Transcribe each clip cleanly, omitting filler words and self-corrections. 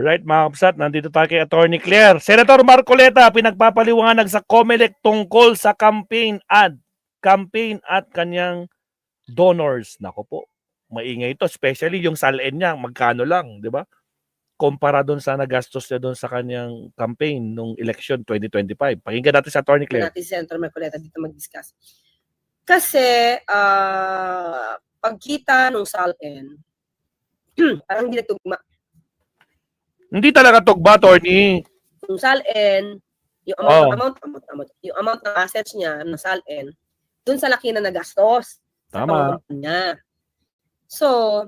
Alright mga kapsat, nandito tayo kay Attorney Claire. Senator Marcoleta, pinagpapaliwanag sa COMELEC tungkol sa campaign ad at kanyang donors. Nako po, maingay ito, especially yung SALN niya, magkano lang, di ba? Kumpara doon sa nagastos niya doon sa kanyang campaign nung election 2025. Pakinggan natin sa Attorney Claire. Natin si Senator Marcoleta dito mag-discuss. Kasi, pagkita nung SALN, parang hindi nagtugma. Hindi talaga tugba, Attorney. Yung SALN, yung amount ng assets niya ng SALN, dun sa laki na nagastos sa pangkampanya. So,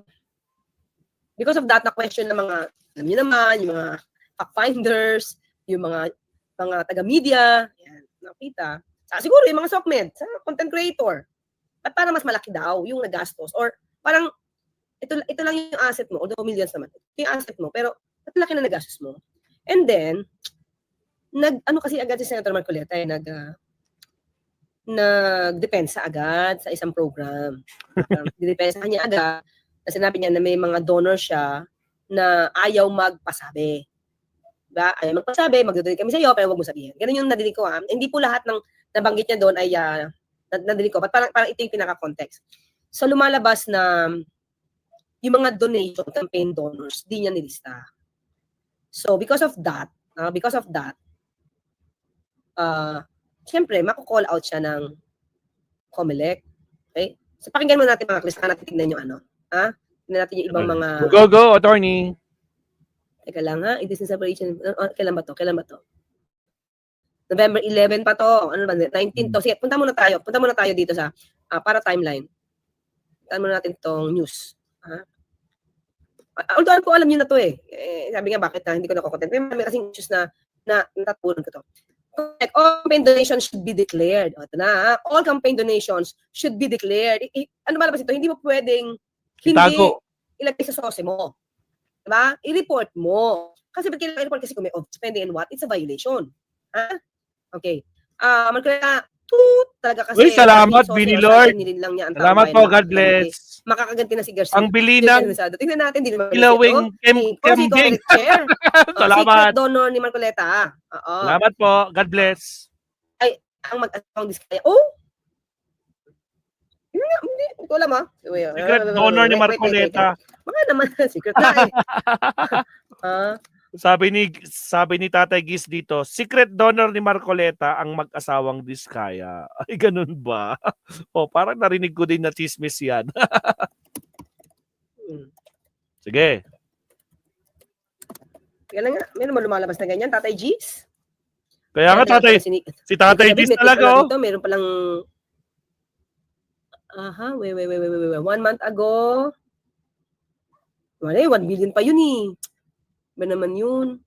because of that, na-question ng mga, alam niyo naman, yung mga fact-finders, yung mga taga-media, yan, nakita. Siguro yung mga SOCMED, sa content creator. At para mas malaki daw yung nagastos. Or parang, ito lang yung asset mo, although millions naman. Ito yung asset mo, pero at laki na nagastos mo. And then, kasi agad si Senator Marcoleta, nagdepensa agad sa isang program. Didepensa niya agad, na sinabi niya na may mga donor siya na ayaw magpasabi. Diba? Ayaw magpasabi, magdodonate kami sa iyo, pero wag mo sabihin. Ganun yung nadinig ko. Hindi po lahat ng nabanggit niya doon ay nadinig ko. Parang ito yung pinaka-context. So, lumalabas na yung mga donation, campaign donors, di niya nilista. So, because of that, siyempre, mako-call out siya ng COMELEC. Okay? So, pakinggan mo natin mga Kristana, titignan yung tignan natin yung ibang mga... Go, Attorney. Teka lang ha, it is in separation. Kailan ba to? November 11 pa to. Ano ba? 19 to. Sige, punta muna tayo dito sa para timeline. Punta muna natin tong news. Although ko alam niyo na to sabi nga bakit hindi ko nakokontent. May kasing issues na natatunan ko to. All campaign donations should be declared. Ito na, all campaign donations should be declared. Ano ba labas ito? Hindi mo pwedeng hindi ilagay sa SOSE mo. Diba? I-report mo. Kasi ba't kailangan i-report kasi kung may overspending and what? It's a violation. Okay. Marcoleta, talaga kasi. Uy, salamat, Bini Lord. Salamat po, God bless. Makakaganti na si Garcia. Ang bilinang tingnan natin, hindi naman ilawing kembing. Salamat. Secret donor ni Marcoleta. Salamat po, God bless. Ay, ang mag-asawang diskaya. Hindi ko alam Secret donor ni Marcoleta. Mga naman, secret na Sabi ni Tatay Giz dito, secret donor ni Marcoleta ang mag-asawang Diskaya. Ay, ganun ba? Parang narinig ko din na chismis yan. Sige. Kaya nga, may naman lumalabas na ganyan, Tatay Giz. Kaya nga, si Tatay Giz talaga. Meron palang, wait. 1 month ago, 1 billion pa yun Ba naman yun?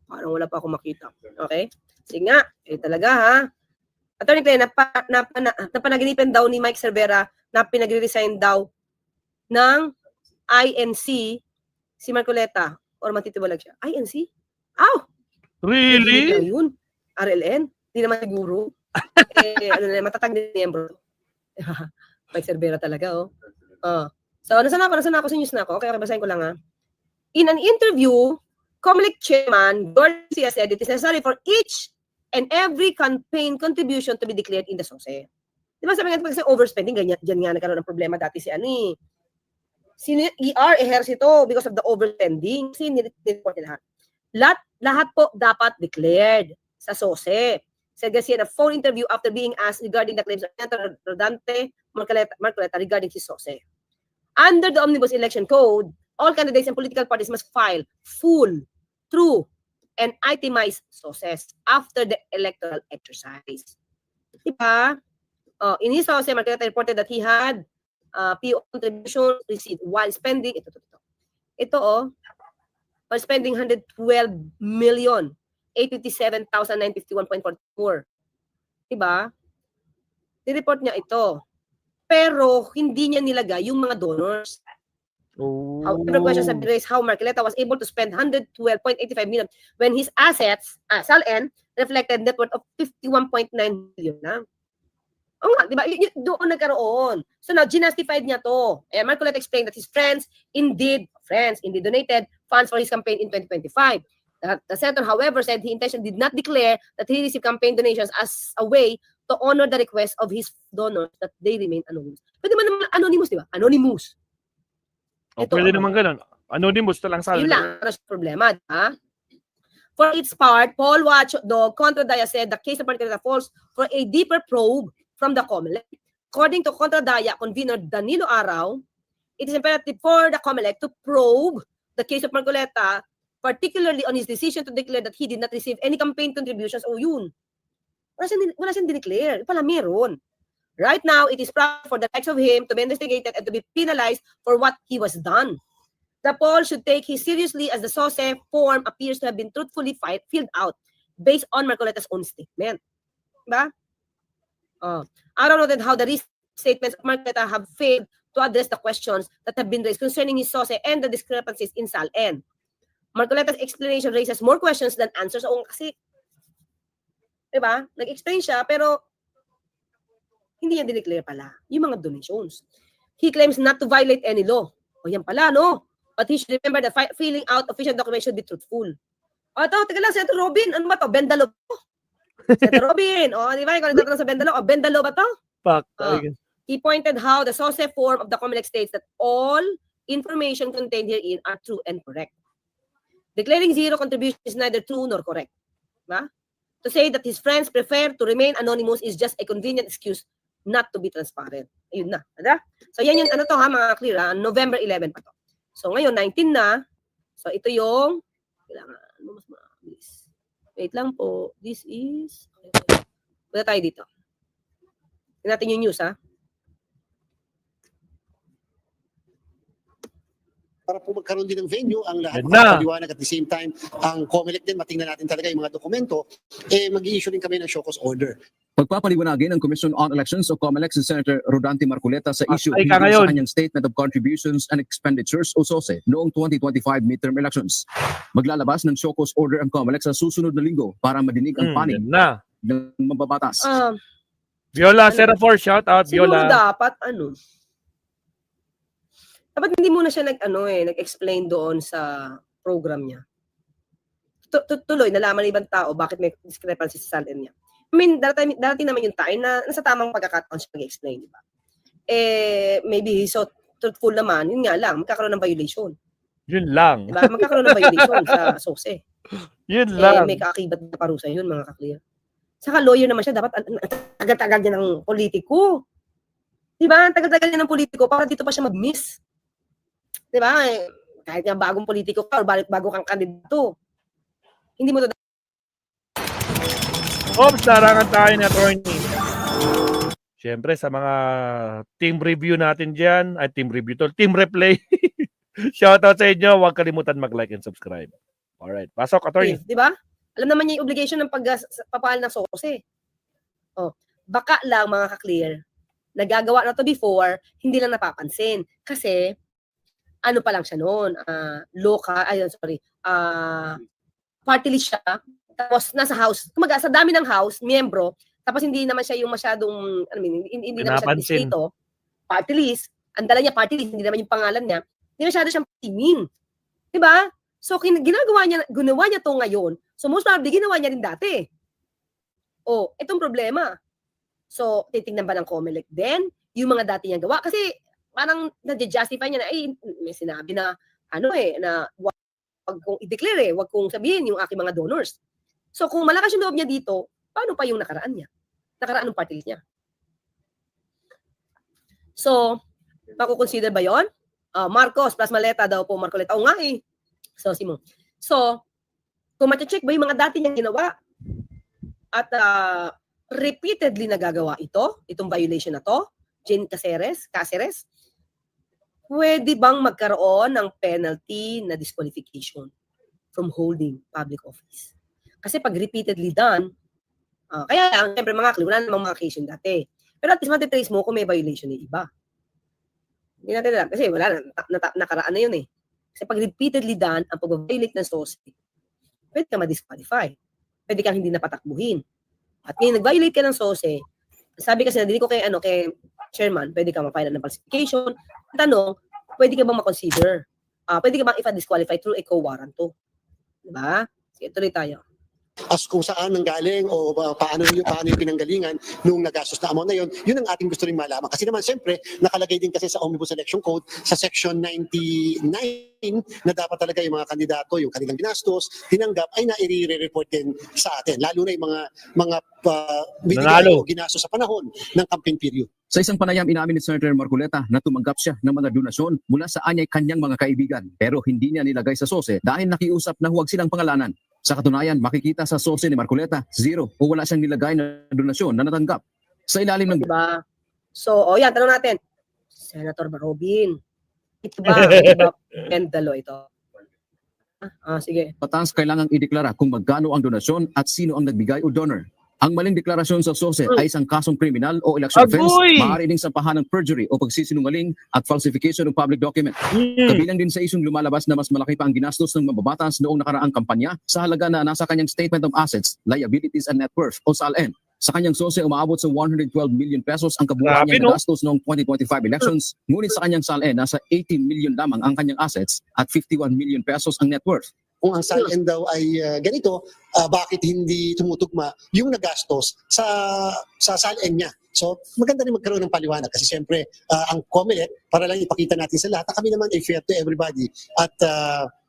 Parang wala pa akong makita. Okay? Sige nga. Talaga Attorney Claire, napanaginipan daw ni Mike Cervera na pinagre-resign daw ng INC si Marcoleta. Or matitiwalag siya. INC? Really? Yun. RLN? Hindi naman siguro. Matatag na miyembro. Mike Cervera talaga, So, nasan ako sa news na ako. Okay, basahin ko lang In an interview, COMELEC Chairman Garcia said it is necessary for each and every campaign contribution to be declared in the SOSE. Diba sabi nga kasi overspending, dyan nga nagkaroon ng problema dati si ER Ejercito because of the overspending. Kasi nireport nila. Lahat po dapat declared sa SOSE. Said Garcia in a phone interview after being asked regarding the claims of Senator Rodante Marcoleta regarding his SOSE. Under the Omnibus Election Code, all candidates and political parties must file full, true, and itemized SOSEs after the electoral exercise. Diba? In his SOSE, Marcoleta reported that he had PO contribution received while spending, while spending 112,857,951.44. Diba? Nireport niya ito. Pero hindi niya nilagay yung mga donors. However, question sabi raised how Marcoleta was able to spend 112.85 million when his assets, SALN, reflected net worth of 51.9 million na. Di ba? Doon nagkaroon. So now, ginastified niya to. Marcoleta explained that his friends indeed donated funds for his campaign in 2025. The senator, however, said he intentionally did not declare that he received campaign donations as a way to honor the request of his donors that they remain anonymous. Pwede man naman anonymous, di ba? Anonymous. O, pwede naman ganun. Anonymous na lang sa Yun lang, ano siya problema, di ba? For its part, Paul Watchdog Contradaya said the case of Marcoleta falls for a deeper probe from the COMELEC. According to Contradaya convener Danilo Araw, it is imperative for the COMELEC to probe the case of Marcoleta, particularly on his decision to declare that he did not receive any campaign contributions. O yun, wala siyang dineclare. Pala meron. Right now, it is proper for the likes of him to be investigated and to be penalized for what he was done. The poll should take his seriously as the SOSE form appears to have been truthfully filled out based on Marcoleta's own statement. Diba? Araw noted how the recent statements of Marcoleta have failed to address the questions that have been raised concerning his SOSE and the discrepancies in SALN. Marcoleta's explanation raises more questions than answers. O kasi, diba? Nag-explain siya, pero hindi niya dineclare pala yung mga donations. He claims not to violate any law. O yan pala, no? But he should remember that filling out official documents should be truthful. O ito, taga lang, Senator Robin, ano ba to? Bendalo po. Senator Robin, o di ba? Ikaw nagtatanong sa Bendalo, o Bendalo ba to? He pointed how the SOSE form of the COMELEC states that all information contained herein are true and correct. Declaring zero contribution is neither true nor correct. Diba? To say that his friends prefer to remain anonymous is just a convenient excuse not to be transparent. Ayun na. Diba? So yan yung ano to ha, mga clear ha? November 11 pa to. So ngayon, 19 na. So ito yung, kailangan mas mabilis. Wait lang po. This is, punta tayo dito. Tingnan natin yung news ha. Para po magkaroon din ng venue ang lahat Yan na. paliwanag at the same time ang COMELEC din matingnan natin talaga yung mga dokumento mag-i-issue din kami ng show cause order. Pagpapaliwanagin ng Commission on Elections o COMELEC si Senator Rodante Marcoleta sa issue Ay, hinggil ngayon. sa kanyang Statement of Contributions and Expenditures o SOSE noong 2025 midterm elections. Maglalabas ng show cause order ang COMELEC sa susunod na linggo para madinig ang panig Yan na. ng mababatas. Viola Serafor, shout out, Siguro Viola. dapat dapat hindi muna siya nag-explain doon sa program niya. Tuloy, nalaman ng ibang tao bakit may discrepancy sa SALN niya. I mean, darating naman yung time na nasa tamang pagkakataon siya mag-explain, di ba? Maybe so truthful naman, yun nga lang, magkakaroon ng violation. Yun lang. Di ba? Magkakaroon ng violation sa SOSE. Yun lang. May kaakibat na parusa yun, mga kaklear. Saka lawyer naman siya, dapat tagal-tagal niya ng politiko. Di ba? Tagal-tagal niya ng politiko para dito pa siya mag-miss. Di ba? Kahit nga bagong politiko ka or bago kang kandidato, hindi mo to. Oops, larangan tayo ni attorney. Siyempre, sa mga team review natin dyan, ay team review to, team replay. Shoutout sa inyo. Huwag kalimutan mag-like and subscribe. Alright, pasok, attorney. Di ba? Alam naman niya yung obligation ng pagpapahal ng SOSE. Baka lang, mga ka-clear, nagagawa na to before, hindi lang napapansin. Kasi, ano pa lang siya noon, party list siya, tapos nasa house, kumaga sa dami ng house, miyembro, tapos hindi naman siya yung masyadong, hindi naman siya distrito, party list, ang dala niya party list, hindi naman yung pangalan niya, hindi masyado siyang teaming. Diba? So, ginawa niya to ngayon, so most probably, ginawa niya rin dati. Itong problema. So, titignan ba ng COMELEC din, yung mga dati niyang gawa, kasi, parang na-justify niya na, may sinabi na, na wag kong i-declare wag kong sabihin yung aking mga donors. So, kung malakas yung loob niya dito, paano pa yung nakaraan niya? Nakaraan ng party niya. So, makukonsider ba yon? Marcos plus Maleta daw po, Marcoleta. O nga eh. So, Simon. So, kung mati-check ba yung mga dati niyang ginawa at repeatedly nagagawa itong violation na to, Jane Caceres, pwede bang magkaroon ng penalty na disqualification from holding public office? Kasi pag repeatedly done, kaya lang, siyempre mga wala namang mga case yun dati. Pero at least matitrace mo kung may violation yung iba. Hindi natin alam. Kasi wala, nakaraan na yun eh. Kasi pag repeatedly done, ang pag-violate ng SOSE, pwede ka ma-disqualify. Pwede kang hindi napatakbuhin. At ngayon, nag-violate ka ng SOSE, sabi kasi nadinig ko kay chairman, pwede ka ma-file ng falsification. Tanong, pwede ka bang ma-consider pwede ka bang ipa-disqualify through a co-warranto? Diba? Sige, tuloy tayo. As kung saan nanggaling o paano yung pinanggalingan nung nagastos na amount na yun ang ating gusto rin malaman. Kasi naman siyempre, nakalagay din kasi sa Omnibus Election Code sa Section 99 na dapat talaga yung mga kandidato, yung kanilang ginastos, tinanggap, ay nai-report din sa atin. Lalo na yung mga binigay Nanalo. o ginastos sa panahon ng campaign period. Sa isang panayam, inamin ni Senator Marcoleta na tumanggap siya ng mga donasyon mula sa anyay kanyang mga kaibigan pero hindi niya nilagay sa SOSE dahil nakiusap na huwag silang pangalanan. Sa katunayan, makikita sa SOSE ni Marcoleta, 0 o wala siyang nilagay na donasyon na natanggap. Sa ilalim ng Diba? So, yan, tanong natin. Senator Robin, ito ba pendalo ito? Sige. batas, kailangang ideklara kung magkano ang donasyon at sino ang nagbigay o donor. Ang maling deklarasyon sa SOSE ay isang kasong kriminal o election offense, Agoy! maaari ding sampahan ng perjury o pagsisinungaling at falsification ng public document. Kabilang din sa isyong lumalabas na mas malaki pa ang ginastos ng mababatas noong nakaraang kampanya sa halaga na nasa kanyang Statement of Assets, Liabilities and Net Worth o SALN. Sa kanyang SOSE, umaabot sa 112 million pesos ang kabuuan Grabe, niyang no? gastos noong 2025 elections, ngunit sa kanyang SALN, nasa 18 million lamang ang kanyang assets at 51 million pesos ang net worth. Kung ang SALN daw ay ganito, bakit hindi tumutugma yung nagastos sa SALN niya? So maganda rin magkaroon ng paliwanag kasi siyempre ang COMELEC, para lang ipakita natin sa lahat na kami naman ay fair to everybody. At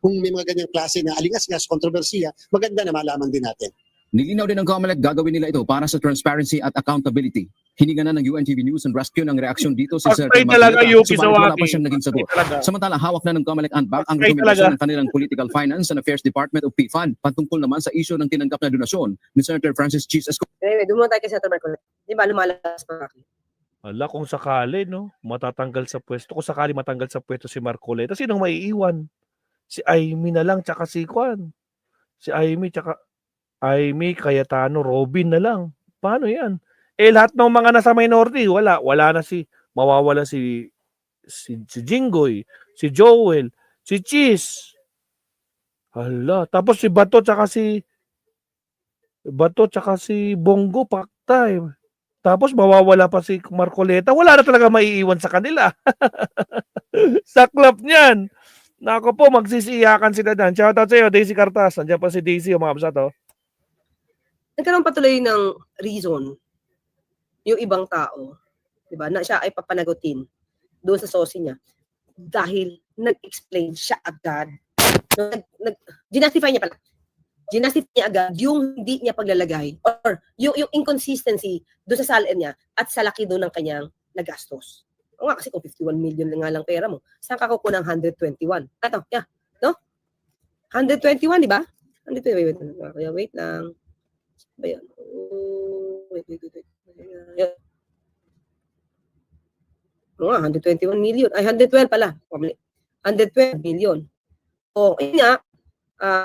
kung may mga ganyang klase na alingas-ngas, kontrobersiya, maganda na malaman din natin. Nilinaw din ng COMELEC gagawin nila ito para sa transparency at accountability. Hininga na ng UNTV News and Rescue ng reaksyon dito si Senator Afraid talaga, Marcoleta, Yuki subalit wala Sawaki. pa siyang naging sagot. Talaga. Samantala, hawak na ng COMELEC and back ang Afraid rekomendasyon talaga. ng kanilang Political Finance and Affairs Department of PFAN patungkol naman sa isyu ng tinanggap na donasyon ni Senator Francis Chis Escobar. Anyway, doon muna tayo kay Senator Marcoleta. Di ba, lumalabas pa kami? Ala, kung sakali, no, matatanggal sa pwesto. Kung sakali matanggal sa pwesto si Marcoleta, sinong maiiwan? Si Amy na lang, tsaka si Kwan. Si Amy, tsaka Amy, Cayetano, Robin na lang. Paano yan? Eh, lahat ng mga nasa minority, wala. Wala na mawawala si Jinggoy, si Joel, si Chis. Hala, tapos si Bato, tsaka si Bongo, paktay. Tapos mawawala pa si Marcoleta. Wala na talaga maiiwan sa kanila. Saklap niyan. Nako po, magsisiyakan sila dyan. Shoutout sa iyo, Daisy Cartas. Nandiyan pa si Daisy, mga kapsato. Nagkaroon patuloy ng reason yung ibang tao, di ba, na siya ay papanagutin doon sa SOSE niya dahil nag-explain siya agad. Ginastify niya pala. Ginastify niya agad yung hindi niya paglalagay or yung inconsistency doon sa SALN niya at sa laki doon ng kanyang nagastos. O nga, kasi kung 51 million lang nga lang pera mo, saan ka kukuha ng 121? Ato, yeah, no? 121, di ba? 121, wait lang. Ba yan? Wait. Yan. Oo nga, 121 million. Ay, 112 pala. 112 million. O, yun nga,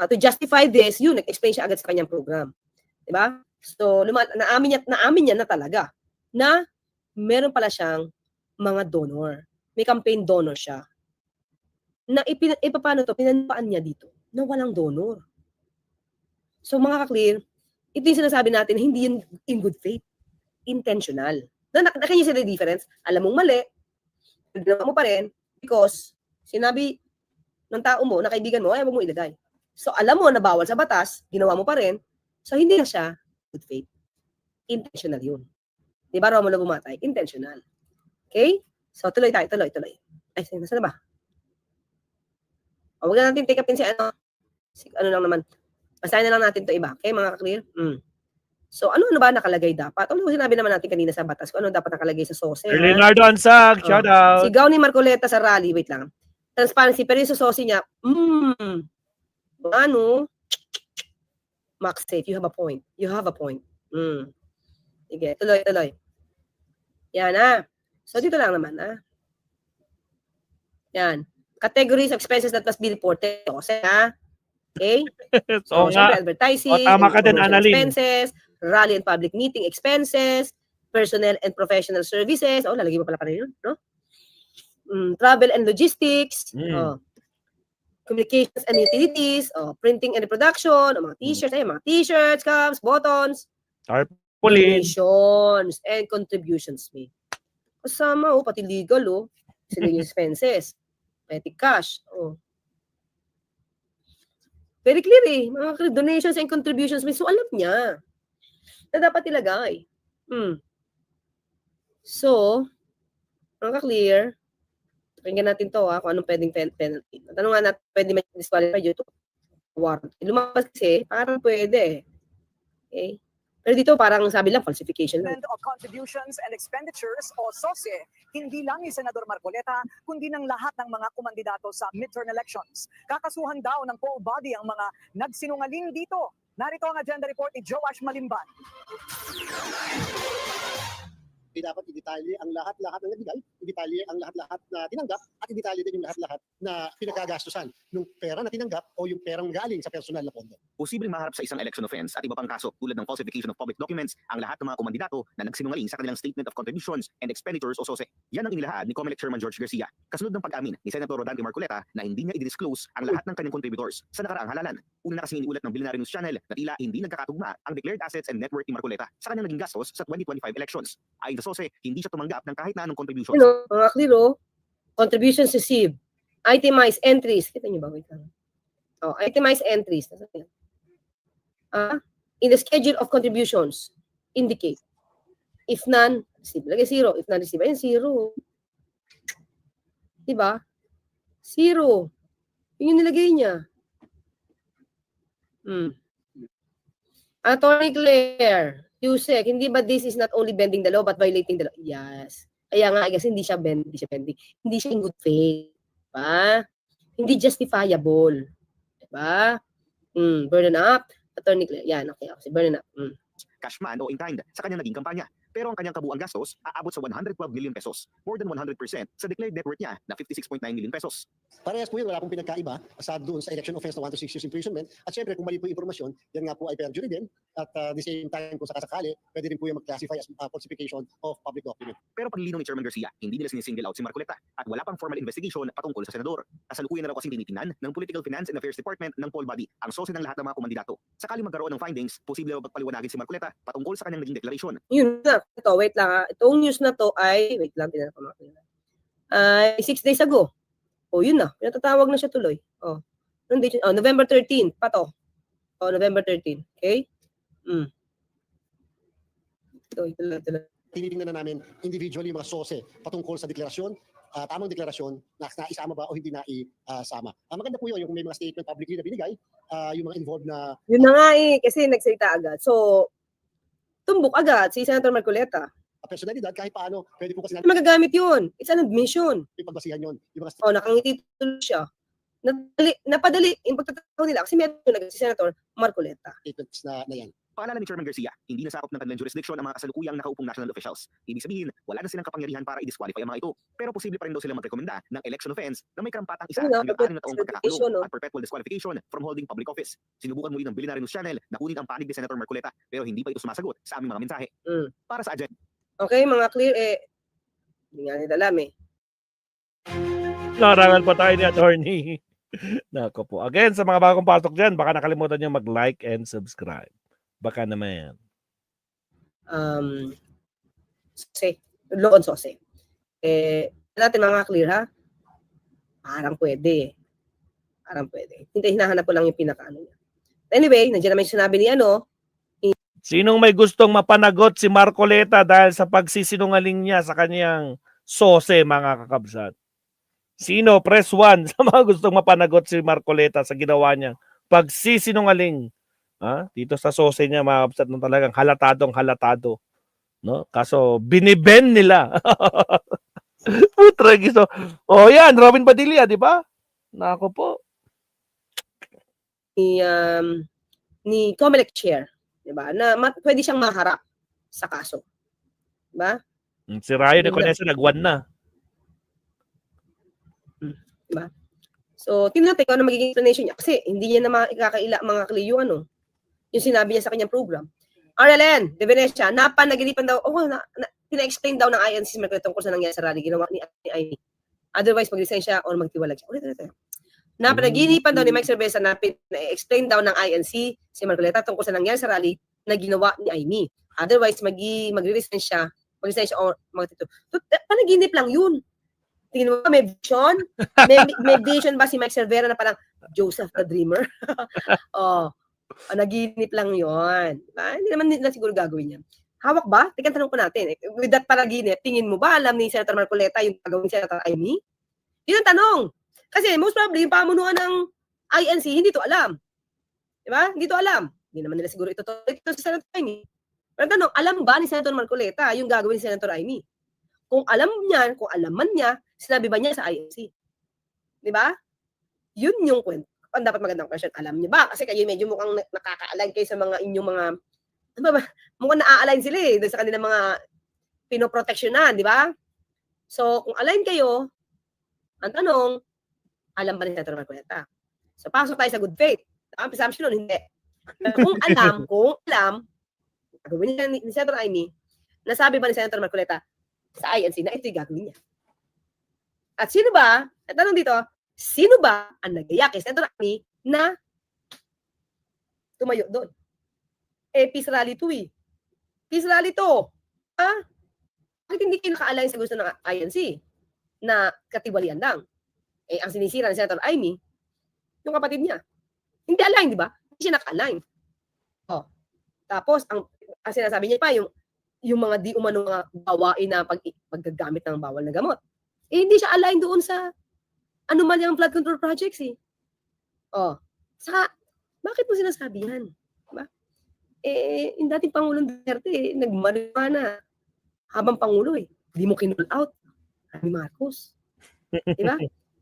to justify this, yun, nag-explain siya agad sa kanyang program. Diba? So, naamin niya na talaga na meron pala siyang mga donor. May campaign donor siya. Na paano to? Pinanpaan niya dito na walang donor. So, mga ka-clear, ito yung sinasabi natin, hindi yun in good faith. Intentional. Can you see the difference? Alam mong mali, ginawa mo pa rin, because sinabi ng tao mo, na kaibigan mo, ay huwag mo ilagay. So, alam mo na bawal sa batas, ginawa mo pa rin, so hindi na siya good faith. Intentional yun. Di ba, Romulo Bumatay? Intentional. Okay? So, tuloy tayo, tuloy. Ay, nasa na ba? O, huwag na natin take upin si ano lang naman. Basahin na lang natin ito iba. Okay, mga ka-clear? So, ano ba nakalagay dapat? Ano sinabi naman natin kanina sa batas? Kung ano dapat nakalagay sa SOSE? Leonardo Ansag, shout out. Sigaw ni Marcoleta sa rally. Wait lang. Transparency. Pero yung sa SOSE niya, ano? Max safe. You have a point. Sige, tuloy. Yan, So, dito lang naman, Yan. Categories of expenses that must be reported. SOSE, Okay? So, syempre, nga. advertising, O, tama ka din, promotion Annalyn. expenses, rally and public meeting expenses, personnel and professional services. Lalagay mo pala yun, no? Travel and logistics, communications and utilities, printing and reproduction, mga t-shirts, mga t-shirts, cups, buttons, Tarpaulin. donations, and contributions made. Kasama, pati legal, sila yung expenses, petty cash, Very clear eh. Mga donations and contributions. So, alam niya na dapat ilagay. So, mga clear, pakinggan natin to kung anong pwedeng penalty. Tanong nga natin, pwede ma-disqualify due to warrant. Lumabas kasi, parang pwede. Okay? Pero dito parang sabi lang, falsification lang. Of Contributions and Expenditures o SOSE, hindi lang ni Senador Marcoleta, kundi ng lahat ng mga kumandidato sa midterm elections. Kakasuhan daw ng poll body ang mga nagsinungaling dito. Narito ang agenda report ni Joash Malimban. Dapat i-detalye ang lahat-lahat ng nabigay, i-detalye ang lahat-lahat na tinanggap, at i-detalye din yung lahat-lahat na pinagkagastusan ng pera na tinanggap o yung perang galing sa personal na pondo. Posibleng maharap sa isang election offense at iba pang kaso tulad ng falsification of public documents ang lahat ng mga kumandidato na nagsinungaling sa kanilang statement of contributions and expenditures o SOSE. Yan ang inilahad ni COMELEC Chairman George Garcia kasunod ng pag-amin ni Senator Rodante Marcoleta na hindi niya i-disclose ang lahat ng kanyang contributors sa nakaraang halalan. Una na kasing iniulat ng Billionaire News Channel na tila hindi nagkakatugma ang declared assets and net worth ni Marcoleta sa kanyang naging gastos sa 2025 elections. Ayon sa SOSE, hindi siya tumanggap ng kahit na anong contributions. Mga kliro, contributions received, itemized entries. Kita niyo ba? Wait lang. Itemized entries. In the schedule of contributions, indicate. If none, receive. Lagay 0. If none, receive. Ayan, 0. Diba? 0. Yun yung nilagay niya. Attorney Claire, Yusek, hindi ba this is not only bending the law but violating the law? Yes. Kaya nga, I guess, hindi siya bending. Hindi siya in good faith. Diba? Hindi justifiable. Diba? Burden up. Attorney Claire. Yan, okay. Burden up. Cash man o in kind sa kanyang naging kampanya. Pero ang kanyang kabuang gastos aabot sa 112 million pesos, more than 100% sa declared net worth niya na 56.9 million pesos. Parehas po yun, wala pong pinagkaiba sa doon sa election offense na 1 to 6 years imprisonment. At syempre, kung mali po yung impormasyon, yan nga po ay perjury din. At the same time, kung sakasakali, pwede rin po yung mag-classify as falsification of public document. Pero paglilinaw ni Chairman Garcia, hindi nila sinisingle out si Marcoleta at wala pang formal investigation patungkol sa senador. Kasalukuyan na raw kasing tinitingnan ng Political Finance and Affairs Department ng poll body ang SOSE ng lahat ng mga kumandidato. Sakali magkaroon ng findings, posible na magpaliwanagin si Marcoleta patungkol sa kanyang naging deklarasyon. Yun na. Ito, wait lang. Itong news na to ay, wait lang, tinanong ko ay 6 days ago. Yun na. Pinatatawag na siya tuloy. November 13. Pa to. November 13. Okay? Ito lang. Tinitingnan na namin individually yung mga SOSE patungkol sa deklarasyon, tamang deklarasyon, na isama ba o hindi na isama. Maganda po yun, yung may mga statement publicly na binigay, yung mga involved na... Yun na nga kasi nagsalita agad. So, tumbok agad si Senator Marcoleta. personalidad, kahit paano, pwede po kasi natin Magagamit yun. It's an admission. pagbasihan yun. Yung mga Nakangiti tuloy siya. Napadali yung pagtatawag nila kasi meron na si Senator Marcoleta. statements na yan. Paalala ni Chairman Garcia, hindi nasakop ng kanilang jurisdiction ang mga kasalukuyang nakaupong national officials. Ibig sabihin, wala na silang kapangyarihan para i-disqualify ang mga ito. Pero posible pa rin daw sila magrekomenda ng election offense na may karampatang isa hanggang 6 na taong pagkakakulong at perpetual disqualification from holding public office. Sinubukan muli ng Billionaire News Channel na kunin ang panig ni Senator Marcoleta pero hindi pa ito sumasagot sa aming mga mensahe. Para sa agenda. Okay, mga clear hindi nga nila alam Narangal pa tayo ni Attorney. Nako po. Again, sa mga bagong pasok dyan, baka nakalimutan nyo mag-like and subscribe. Baka naman. Sose. Law on Sose. Natin mga clear ha? Parang pwede. Hindi, hinahanap ko lang yung pinaka-ano niya. Anyway, nandiyan naman yung sinabi ni Sinong may gustong mapanagot si Marcoleta dahil sa pagsisinungaling niya sa kanyang sose, mga kakabsat? Sino? Press 1 sa mga gustong mapanagot si Marcoleta sa ginawa niya pagsisinungaling. Dito sa sose niya, mga kakabsat, na talagang halatado. No? Kaso, biniben nila. Putragiso. Yan, Robin Padilla, di ba? Nako po. Ni COMELEC Chair. Diba? Na pwede siyang maharap sa kaso. Diba? Si Ryan de Conesa nag-1 na. Diba? So, tingnan natin kung ano magiging explanation niya. Kasi hindi niya na ikakaila mga kliyo yung sinabi niya sa kanyang program. RLN, de Venecia, napanaginipan daw, pina-explain daw ng INC Marcoleta tungkol sa nangyari sa rally, ginawa ni Amy. Otherwise, mag-resign siya or magtiwalag siya. Ulit. Napanaginipan daw ni Mike Cerveza na explain daw ng INC si Marcoleta tungkol sa nangyari sa rally na ginawa ni Amy. Otherwise, magre-resign siya o magtito. Panaginip lang yun. Tingnan mo, may vision? May vision ba si Mike Cervera na parang Joseph the Dreamer. Naginip lang yon. Hindi naman nila siguro gagawin yan. Hawak ba? Teka, tanong ko natin. With that panaginip, tingin mo ba alam ni Senator Marcoleta yung gagawin ni Senator Amy? Yun ang tanong. Kasi most probably, yung pamunuan ng INC, hindi to alam. Diba? Hindi to alam. Hindi naman nila siguro ito sa Senator Amy. Pero tanong, alam ba ni Senator Marcoleta yung gagawin ni Senator Amy? Kung alam niya, kung alaman niya, sinabi ba niya sa INC? Diba? Yun yung kwento. Ang dapat magandang question, alam niyo ba? Kasi kayo medyo mukhang nakaka-align kayo sa mga inyong mga, ano ba, mukhang na-align sila doon sa kanilang mga pinoproteksyonan, di ba? So, kung align kayo, ang tanong, alam ba ni Senator Marcoleta? So, pasok tayo sa good faith. Ang presumption nun, hindi. Kung alam, gagawin niya ni Senator Amy, nasabi ba ni Senator Marcoleta sa INC na ito'y gagawin niya? At sino ba, at tanong dito, sino ba ang nagaya kay Senator Amy na tumayo doon? Peace rally to eh. Peace rally to. Bakit hindi kayo naka-align sa gusto ng INC na katiwalian lang? Ang sinisira ni Senator Amy, yung kapatid niya. Hindi align, di ba? Hindi siya naka-align. Tapos, ang sinasabi niya pa, yung mga di umano mga gawain na paggagamit ng bawal na gamot. Hindi siya align doon sa anomalyang flood control projects eh. Bakit mo sinasabi yan? Diba? Yung dating Pangulong Duterte, nagmariwana habang Pangulo eh. Hindi mo kinul out ni Marcos. Diba?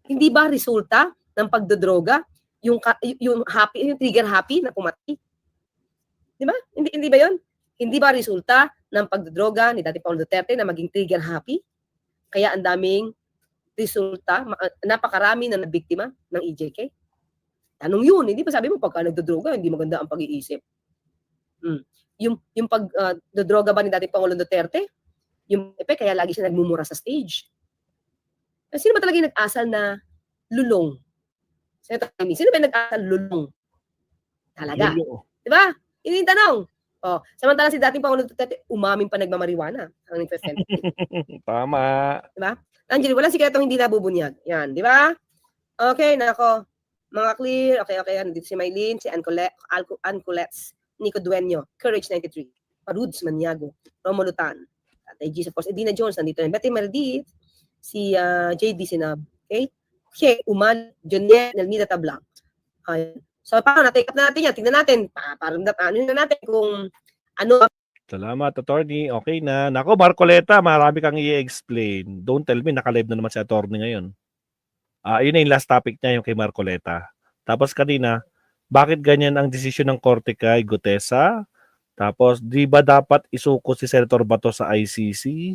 Hindi ba resulta ng pagdodroga yung trigger happy na pumati? Diba? Hindi ba yun? Hindi ba resulta ng pagdodroga ni dating Pangulong Duterte na maging trigger happy? Kaya ang daming resulta, napakarami na nabiktima ng EJK. Tanong yun, hindi ba sabi mo pagka nagdodroga, hindi maganda ang pag-iisip. Yung pagdodroga ba ni dating Pangulong Duterte, yung kaya lagi siya nagmumura sa stage. Sino ba talaga yung nag-asal na lulong? Sino ba yung nag-asal lulong? Talaga. Diba? Yun yung tanong. Samantala si dating Pangulong Duterte, umaming pa nagmamariwana. Ang Tama. Diba? Angeli, walang sikretong hindi nabubunyag. Yan, di ba? Okay, nako. Mga clear. Okay. Nandito si Maylene, si Ancolets, Nico Dueño, Courage 93, Paruds Maniago, Romulo Tan, Tatay G, of course, Edina Jones, nandito na Betty Meredith, si JD Sinab, okay? Okay, Uman, Jonel, Nelmida Tablang. So, paano na-take up natin yan? Tingnan natin. Parang natin kung ano. Salamat, attorney. Okay na. Nako, Marcoleta, marami kang i-explain. Don't tell me, naka-live na naman si attorney ngayon. Yun na yung last topic niya, yung kay Marcoleta. Tapos kanina, bakit ganyan ang desisyon ng korte kay Gutesa? Tapos, di ba dapat isuko si Senator Bato sa ICC?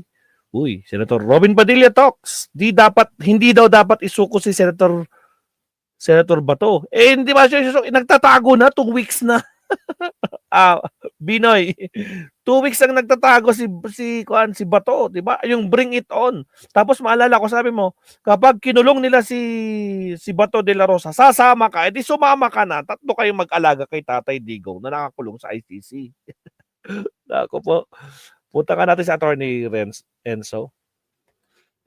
Uy, Senator Robin Padilla talks. Hindi daw dapat isuko si Senator Bato. Hindi ba siya nagtatago na 2 weeks na. Binoy, 2 weeks ang nagtatago si Bato, 'di ba? Yung bring it on. Tapos maalala ko, sabi mo, kapag kinulong nila si Bato de la Rosa, sasama ka, edi sumama ka na. Tatlo kayong mag-alaga kay Tatay Digong na nakakulong sa ICC. Nako po. Punta ka natin sa Attorney Enzo.